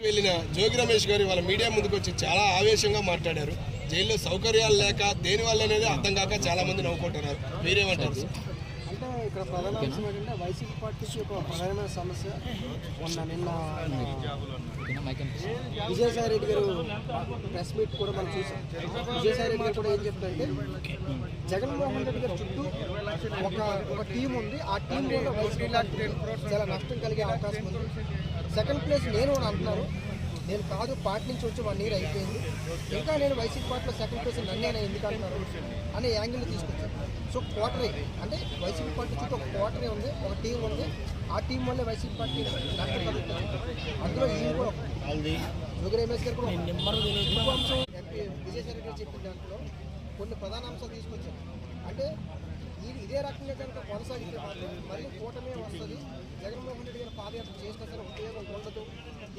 వెళ్ళిన జోగి రమేష్ గారు వాళ్ళ మీడియా ముందుకు వచ్చి చాలా ఆవేశంగా మాట్లాడారు. జైల్లో సౌకర్యాలు లేక దేని వల్ల అనేది అర్థం కాక చాలా మంది నవ్వుకుంటున్నారు. మీరేమంటారు? అంటే ఇక్కడ ప్రధాన అంశం ఏంటంటే వైసీపీ పార్టీకి ఒక ప్రధానమైన సమస్య నిన్న విజయసాయి రెడ్డి గారు ప్రెస్ మీట్ కూడా మనం చూసాం. విజయసాయి రెడ్డి గారు కూడా ఏం చెప్తారంటే జగన్మోహన్ రెడ్డి గారి చుట్టూ ఒక టీం ఉంది. ఆ టీం వల్ల వైసీపీ చాలా నష్టం కలిగే అవకాశం ఉంది. సెకండ్ ప్లేస్ నేను అంటున్నారు. నేను కాదు, పార్టీ నుంచి వచ్చి 1 year అయిపోయింది, ఇంకా నేను వైసీపీ పార్టీలో సెకండ్ ప్లేస్ నన్నేనా ఎందుకు అంటున్నారు అనే యాంగిల్ తీసుకొచ్చారు. సో క్వార్టరీ అంటే వైసీపీ పార్టీ చుట్టూ ఒక క్వార్టరీ ఉంది, ఒక టీం ఉంది. ఆ టీం వల్ల వైసీపీ పార్టీ నష్టం కలుగుతుంది. అందులో ఈ కూడా జోగి రమేష్ గారు కూడా ఇంకో అంశం విజయసాయి రెడ్డి గారు చెప్పిన దాంట్లో కొన్ని ప్రధాన అంశాలు తీసుకొచ్చారు. అంటే ఇదే రకంగా కనుక కొనసాగితే మాత్రం మళ్ళీ కూటమే వస్తుంది, జగన్మోహన్ రెడ్డి గారు పాదయాత్ర చేసిన సరే ఉపయోగం ఉండదు,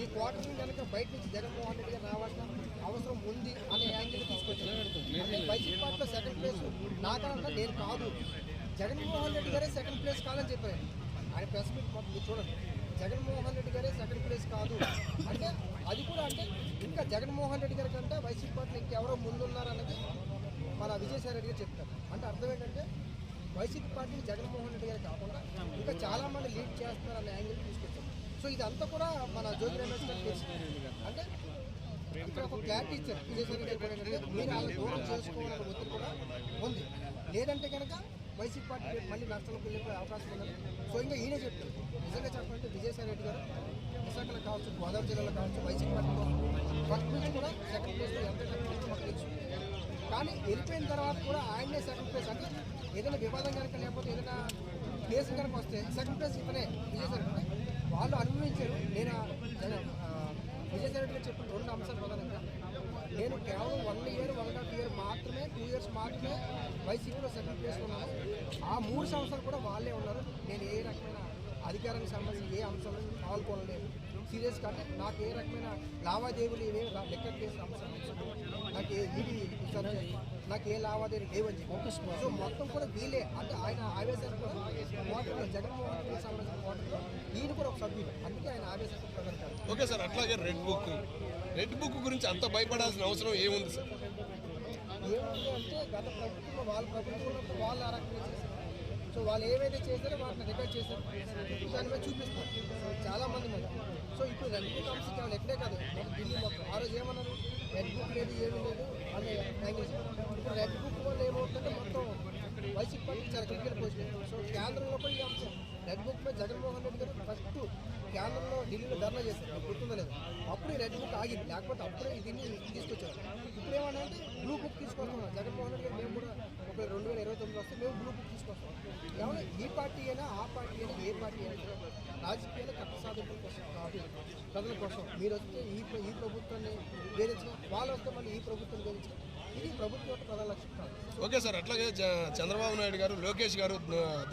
ఈ క్వార్టర్ని కనుక బయట నుంచి జగన్మోహన్ రెడ్డి గారు రావాల్సిన అవసరం ఉంది అనే యాంగిల్ తీసుకొచ్చారు. అంటే వైసీపీ పార్టీలో సెకండ్ ప్లేస్ నాకన్నా నేను కాదు, జగన్మోహన్ రెడ్డి గారే సెకండ్ ప్లేస్ కాదని చెప్పారు ఆయన ప్రెస్ మీట్. మీరు చూడండి, జగన్మోహన్ రెడ్డి గారే సెకండ్ ప్లేస్ కాదు అంటే అది కూడా అంటే ఇంకా జగన్మోహన్ రెడ్డి గారి కంటే వైసీపీ పార్టీలో ఇంకెవరో ముందున్నారన్నది మన విజయసాయి రెడ్డి గారు చెప్తారు. అంటే అర్థం ఏంటంటే వైసీపీ పార్టీని జగన్మోహన్ రెడ్డి గారు కాకుండా ఇంకా చాలామంది లీడ్ చేస్తున్నారనే యాంగిల్ తీసుకొచ్చారు. సో ఇదంతా కూడా మన జోగి రమేష్ గారు తెలిసింది. అంటే ఇక్కడ ఒక క్లారిటీ ఇచ్చారు విజయసాయి రెడ్డి గారు ఏంటంటే మీరు వాళ్ళ దూరం చేసుకోవాలనే ఒత్తిడి కూడా ఉంది, లేదంటే కనుక వైసీపీ పార్టీ మళ్ళీ నష్టంలోకి వెళ్ళిపోయే అవకాశం ఉన్నది. సో ఇంకా ఈయన చెప్తారు. నిజంగా చెప్పాలంటే విజయసాయి రెడ్డి గారు విశాఖలో కావచ్చు, గోదావరి జిల్లాలో కావచ్చు, వైసీపీ పార్టీలో ఫస్ట్ నుంచి కూడా సెకండ్ ప్లేస్లో ఎంత మాకు తెలుసు. కానీ వెళ్ళిపోయిన తర్వాత కూడా ఆయనే సెకండ్ ప్లేస్. అంటే ఏదైనా వివాదం కనుక లేకపోతే ఏదైనా కేసు కనుక వస్తే సెకండ్ ప్లేస్ ఇతనే విజయసాయి రెడ్డి వాళ్ళు అనుభవించారు. నేను విజయసాయి రెడ్డి గారు చెప్పిన 2 అంశాలు ప్రధానంగా నేను కేవలం 1 year 1.5 year మాత్రమే 2 years మాత్రమే వైసీపీలో సెకండ్ ప్లేస్లో ఉన్నాను. ఆ 3 సంవత్సరాలు కూడా వాళ్ళే ఉన్నారు. నేను ఏ రకమైన అధికారానికి సంబంధించి ఏ అంశాలను పాల్గొనలేదు సీరియస్గా. అంటే నాకు ఏ రకమైన లావాదేవీలు ఏమేమి లెక్క చేసిన అంశాలు నాకు ఇది నాకు ఏ లావాదేవీలు లేవని చెప్పి సో మొత్తం కూడా వీలే. అంటే ఆయన ఆవేశాలు కూడా ఓటర్లో జగన్మోహన్ రెడ్డికి సంబంధించిన ఓటర్లో ఈయన కూడా ఒక సభ్యులు, అందుకే ఆయన ఆవేశాలు ప్రకటించారు. ఓకే సార్, అట్లాగే రెడ్ బుక్ గురించి అంత భయపడాల్సిన అవసరం ఏముంది సార్? ఏముంది అంటే గత ప్రభుత్వంలో వాళ్ళ ప్రభుత్వంలో వాళ్ళు ఆ రకంగా చేశారు. సో వాళ్ళు ఏవైతే చేశారో వాటిని రికార్డ్ చేశారు, దాని మీద చూపిస్తారు చాలామంది మీద. సో ఇప్పుడు రెడ్ బుక్ అంశం కేవలం ఎక్కడే కాదు, మొత్తం ఢిల్లీ మొత్తం ఆ రోజు ఏమన్నారు, రెడ్ బుక్ లేదు ఏమీ లేదు అనే లాంగ్వేజ్. ఇప్పుడు రెడ్ బుక్ వల్ల ఏమవుతుందంటే మొత్తం వైసీపీ పార్టీ చాలా క్రిటికల్ పొజిషన్. సో కేంద్రంలో కూడా ఈ అంశం రెడ్ బుక్ మీద జగన్మోహన్ రెడ్డి గారు ఫస్ట్ కేంద్రంలో ఢిల్లీలో ధర్నా చేశారు, నాకు గుర్తుందో లేదు. అప్పుడు ఈ రెడ్ బుక్ ఆగింది, లేకపోతే అప్పుడే దీన్ని తీసుకొచ్చారు. ఇప్పుడు ఏమన్నా అంటే బ్లూ బుక్ తీసుకొస్తున్నాం జగన్మోహన్ రెడ్డి గారు. మేము కూడా ఒక 2029 వస్తే మేము బ్లూ బుక్ తీసుకొస్తాం. ఏమన్నా ఈ పార్టీ అయినా ఆ పార్టీ అయినా ఏ పార్టీ అయినా రాజకీయాలు కట్ట సాధింపుల కోసం కాదు, ప్రజల కోసం. మీరు వస్తే ఈ ప్రభుత్వాన్ని వేధించడం, వాళ్ళు వస్తే మళ్ళీ ఈ ప్రభుత్వాన్ని వేధించడం, ఇది ప్రభుత్వం యొక్క ప్రధాన లక్ష్యం కాదు. ఓకే సార్, అట్లాగే చంద్రబాబు నాయుడు గారు, లోకేష్ గారు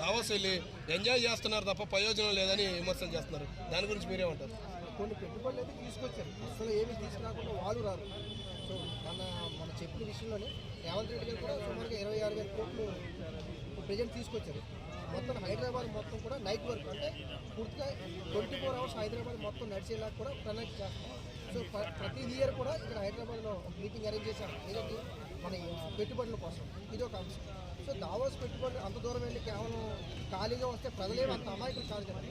దావోస్ వెళ్ళి ఎంజాయ్ చేస్తున్నారు తప్ప ప్రయోజనం లేదని విమర్శలు చేస్తున్నారు. దాని గురించి మీరేమంటారు? కొన్ని పెట్టుబడులు అయితే తీసుకొచ్చారు, అసలు ఏమీ తీసుకురాకుండా వాళ్ళు రారు. సో మన చెప్పిన విషయంలోనే రేవంత్ రెడ్డి గారు కూడా సుమారుగా 26,000 కోట్లు ప్రజెంట్ తీసుకొచ్చారు. మొత్తం హైదరాబాద్ మొత్తం కూడా నైట్ వర్క్, అంటే పూర్తిగా 24 hours హైదరాబాద్ మొత్తం నడిచేలాగా కూడా ప్రణాళిక చేస్తాం. సో ప్రతి ఇయర్ కూడా ఇక్కడ హైదరాబాద్లో మీటింగ్ అరేంజ్ చేశాం, ఏదంటే మన పెట్టుబడుల కోసం. ఇది ఒక అంశం. సో దావోస్ పెట్టుబడులు అంత దూరం వెళ్ళి కేవలం ఖాళీగా వస్తే ప్రజలేమో అంత అమాయకులు కాదు కదా.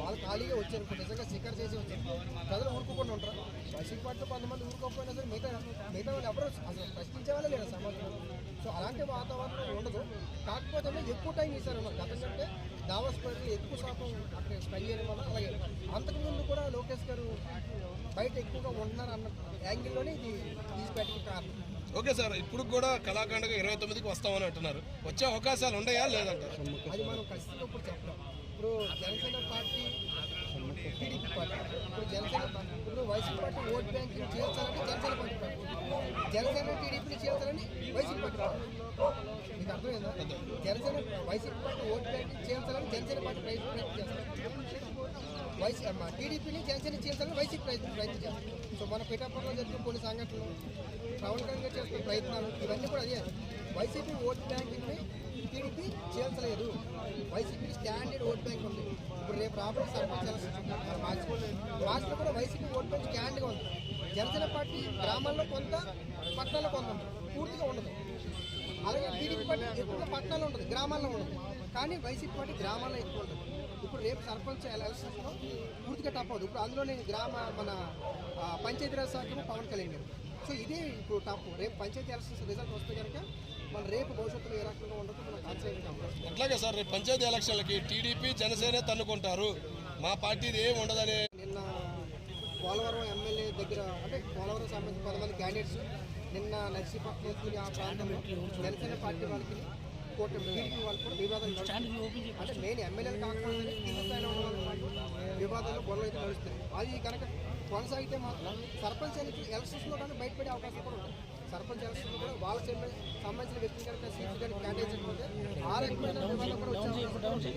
వాళ్ళు ఖాళీగా వచ్చారు, నిజంగా శిఖర్ చేసి వచ్చారు, ప్రజలు ఊరుకోకుండా ఉంటారు. వైసీపీ పార్టీలో కొంతమంది ఊరుకోకపోయినా సరే మిగతా వాళ్ళు ఎవరు అసలు ప్రశ్నించే వాళ్ళే లేదు సమాజంలో. సో అలాంటి వాతావరణం ఉండదు. కాకపోతే ఎక్కువ టైం ఇస్తారు గతం కంటే దావోస్ ప్రజలు ఎక్కువ శాతం అక్కడ స్పెండ్ చేయడం వల్ల. అలాగే అంతకుముందు కూడా లోకేష్ గారు బయట ఎక్కువగా ఉంటున్నారు అన్న యాంగిల్లోనే ఇది తీసుకెళ్ళడానికి కారణం. ఓకే సార్, ఇప్పుడు కూడా కళాఖండగా 29కి వస్తామని అంటున్నారు. వచ్చే అవకాశాలు ఉన్నాయా లేదంటారు? అది మనం ఖచ్చితంగా ఇప్పుడు చెప్పలేం. ఇప్పుడు జనసేన పార్టీ, టీడీపీ పార్టీ, ఇప్పుడు వైసీపీ పార్టీ ఓట్ బ్యాంకింగ్ చేస్తారని జనసేన పార్టీ, జనసేన టీడీపీని చేస్తారని వైసీపీ పార్టీ. మీకు అర్థమైందా? Janasena YCP party vote banking చేస్తారని జనసేన పార్టీ ప్రయత్నం చేస్తారు, టీడీపీని జనసేన చేస్తారని వైసీపీ ప్రయత్నం చేస్తారు. సో మన పిఠాపురంలో జరిగిన కొన్ని సంఘటనలు, పవన్ కళ్యాణ్ గారు చేస్తున్న ప్రయత్నాలు, ఇవన్నీ కూడా అదే. వైసీపీ ఓట్ బ్యాంకింగ్ని టీడీపీ చేయించలేదు, వైసీపీ స్టాండర్డ్ ఓట్ బ్యాంక్ ఉంది. ఇప్పుడు రేపు రాబోయే సర్పంచ్ మార్చిలో కూడా YCP vote bank Janasena party గ్రామాల్లో కొంత, పట్టణాల్లో కొంత ఉంటుంది, పూర్తిగా ఉండదు. అలాగే టీడీపీ పార్టీ ఎక్కువగా పట్టణాల్లో ఉంటుంది, గ్రామాల్లో ఉండదు. కానీ వైసీపీ పార్టీ గ్రామాల్లో ఎక్కువ ఉంటుంది. ఇప్పుడు రేపు సర్పంచ్ ఎలక్షన్స్లో పూర్తిగా టప్ అవుతుంది. ఇప్పుడు అందులో నేను మన పంచాయతీరాజ్ శాఖ పవన్ కళ్యాణ్ గారు. సో ఇదే ఇప్పుడు టప్. రేపు పంచాయతీ ఎలక్షన్స్ రిజల్ట్ వస్తే కనుక మన రేపు భవిష్యత్తులో ఏ రకంగా ఉండదు మనకు ఆశ్చర్యంగా ఉంటుంది. అట్లాగే సార్ రేపు పంచాయతీ ఎలక్షన్లకి టీడీపీ జనసేన తన్నుకుంటారు, మా పార్టీది ఏం ఉండదనే. నిన్న పోలవరం ఎమ్మెల్యే దగ్గర అంటే పోలవరం సంబంధించి కొంతమంది క్యాండిడేట్స్ నిన్న నర్సీపట్నం ఆ ప్రాంతంలో జనసేన పార్టీ వాళ్ళకి టీడీపీ వాళ్ళు కూడా వివాదాలు నడుస్తాయి. అంటే మెయిన్ ఎమ్మెల్యేలు కాకపోతే కింద స్థాయిలో ఉన్న వాళ్ళు వివాదాలు గొడవలు అయితే నడుస్తాయి. అది కనుక కొనసాగితే మాత్రం సర్పంచ్ ఎలక్షన్స్లో కానీ బయటపడే అవకాశం కూడా ఉంటుంది. సర్పంచ్ ఎలక్షన్లో కూడా వాళ్ళ సంబంధించిన వ్యక్తులు కనుక సీట్లు కానీ కేటాయించకపోతే ఆ రకమైన వివాదాలు కూడా వచ్చే అవకాశం ఉంటుంది.